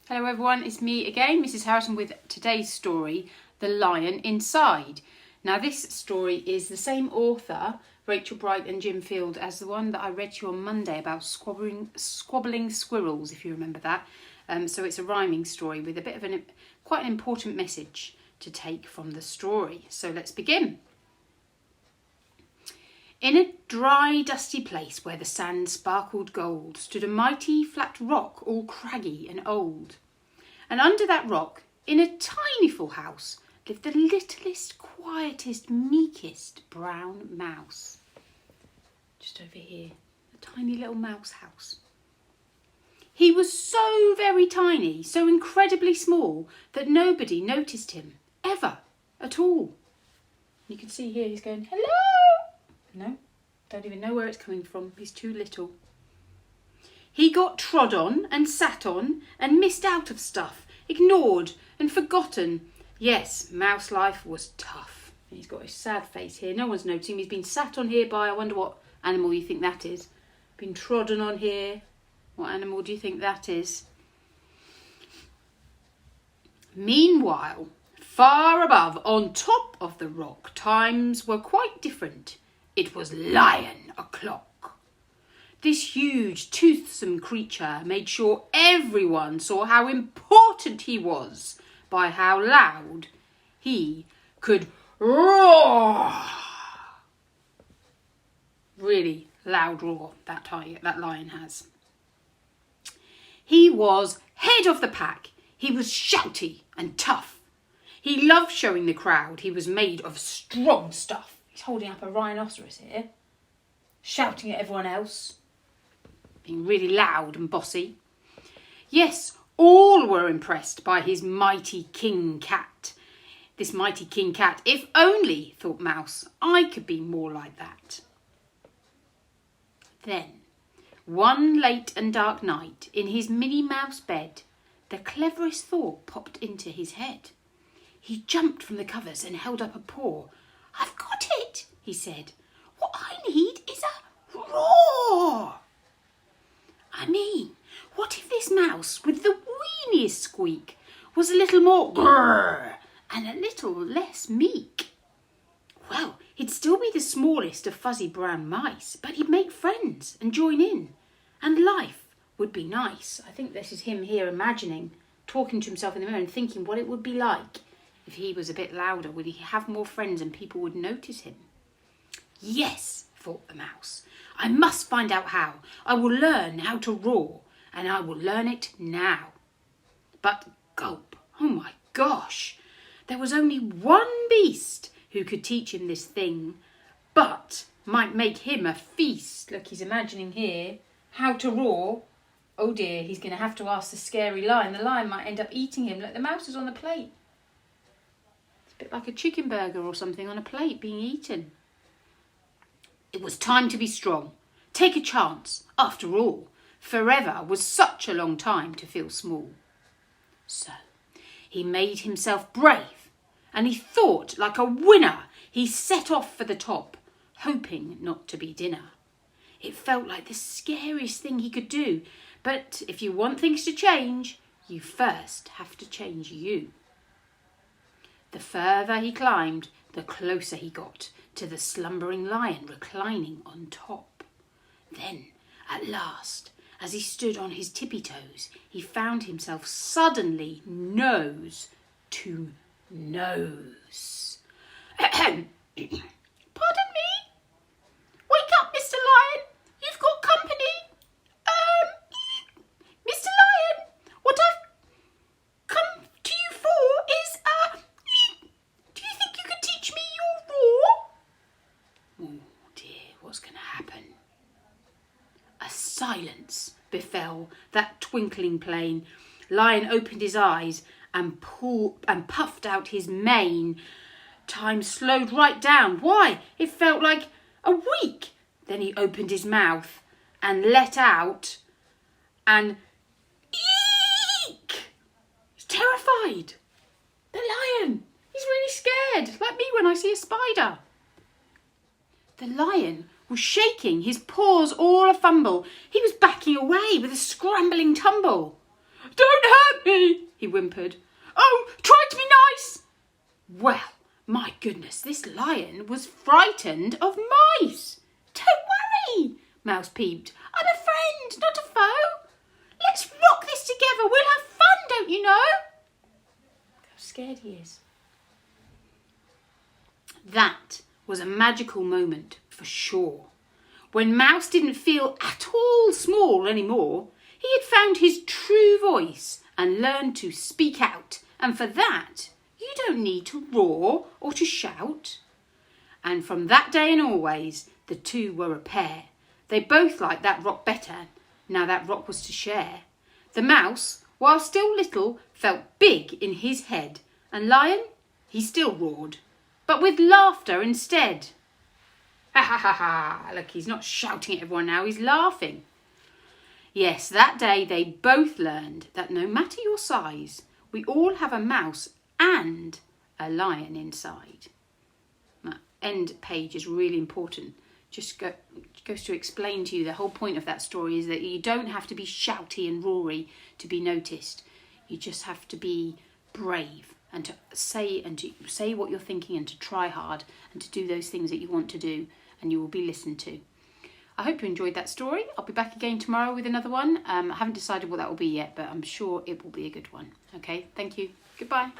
Hello everyone, it's me again, Mrs. Harrison, with today's story, The Lion Inside. Now this story is the same author, Rachel Bright and Jim Field, as the one that I read to you on Monday about squabbling squirrels, if you remember that. So it's a rhyming story with a bit of quite an important message to take from the story. So let's begin. In a dry, dusty place where the sand sparkled gold stood a mighty flat rock, all craggy and old. And under that rock, in a tiny full house, lived the littlest, quietest, meekest brown mouse. Just over here, a tiny little mouse house. He was so very tiny, so incredibly small, that nobody noticed him, ever, at all. You can see here he's going, hello! No, don't even know where it's coming from. He's too little. He got trod on and sat on and missed out of stuff, ignored and forgotten. Yes, mouse life was tough. He's got his sad face here. No one's noticing. He's been sat on here by, I wonder what animal you think that is. Been trodden on here. What animal do you think that is? Meanwhile, far above, on top of the rock, times were quite different. It was Lion o'clock. This huge, toothsome creature made sure everyone saw how important he was by how loud he could roar. Really loud roar that lion has. He was head of the pack. He was shouty and tough. He loved showing the crowd he was made of strong stuff. He's holding up a rhinoceros here, shouting at everyone else, being really loud and bossy. Yes, all were impressed by his mighty king cat. This mighty king cat, if only, thought Mouse, I could be more like that. Then, one late and dark night, in his Minnie Mouse bed, the cleverest thought popped into his head. He jumped from the covers and held up a paw. I've got it, he said. What I need is a roar. I mean, what if this mouse with the weeniest squeak was a little more grrr and a little less meek? Well, he'd still be the smallest of fuzzy brown mice, but he'd make friends and join in, and life would be nice. I think this is him here imagining, talking to himself in the mirror and thinking what it would be like. If he was a bit louder, would he have more friends and people would notice him? Yes, thought the mouse. I must find out how. I will learn how to roar, and I will learn it now. But gulp, oh my gosh, there was only one beast who could teach him this thing, but might make him a feast. Look, he's imagining here how to roar. Oh dear, he's going to have to ask the scary lion. The lion might end up eating him. Look, the mouse is on the plate. A bit like a chicken burger or something on a plate being eaten. It was time to be strong. Take a chance. After all, forever was such a long time to feel small. So he made himself brave and he thought like a winner. He set off for the top, hoping not to be dinner. It felt like the scariest thing he could do. But if you want things to change, you first have to change you. The further he climbed, the closer he got to the slumbering lion reclining on top. Then, at last, as he stood on his tippy toes, he found himself suddenly nose to nose. Pardon me? Wake up, Mr. Lion. You've got company. Mr. Lion, what I've come to you for is, do you think you could teach me your roar? Oh dear, what's going to happen? A silence befell that twinkling plain. Lion opened his eyes and puffed out his mane. Time slowed right down. Why? It felt like a week. Then he opened his mouth and let out an eek. He's terrified. The lion. He's really scared, like me when I see a spider. The lion was shaking, his paws all a-fumble. He was backing away with a scrambling tumble. Don't hurt me, he whimpered. Oh, try to be nice. Well, my goodness, this lion was frightened of mice. Don't worry, Mouse peeped. I'm a friend, not a foe. Let's rock this together. We'll have fun, don't you know? How scared he is. That was a magical moment for sure. When Mouse didn't feel at all small anymore, he had found his true voice and learned to speak out. And for that, you don't need to roar or to shout. And from that day and always, the two were a pair. They both liked that rock better, now that rock was to share. The mouse, while still little, felt big in his head, and Lion, he still roared, but with laughter instead. Ha ha ha ha! Look, he's not shouting at everyone now, he's laughing. Yes, that day they both learned that no matter your size, we all have a mouse and a lion inside. That end page is really important. Just goes to explain to you the whole point of that story is that you don't have to be shouty and roary to be noticed. You just have to be brave and to say what you're thinking and to try hard and to do those things that you want to do, and you will be listened to. I hope you enjoyed that story. I'll be back again tomorrow with another one. I haven't decided what that will be yet, but I'm sure it will be a good one. Okay, thank you. Goodbye.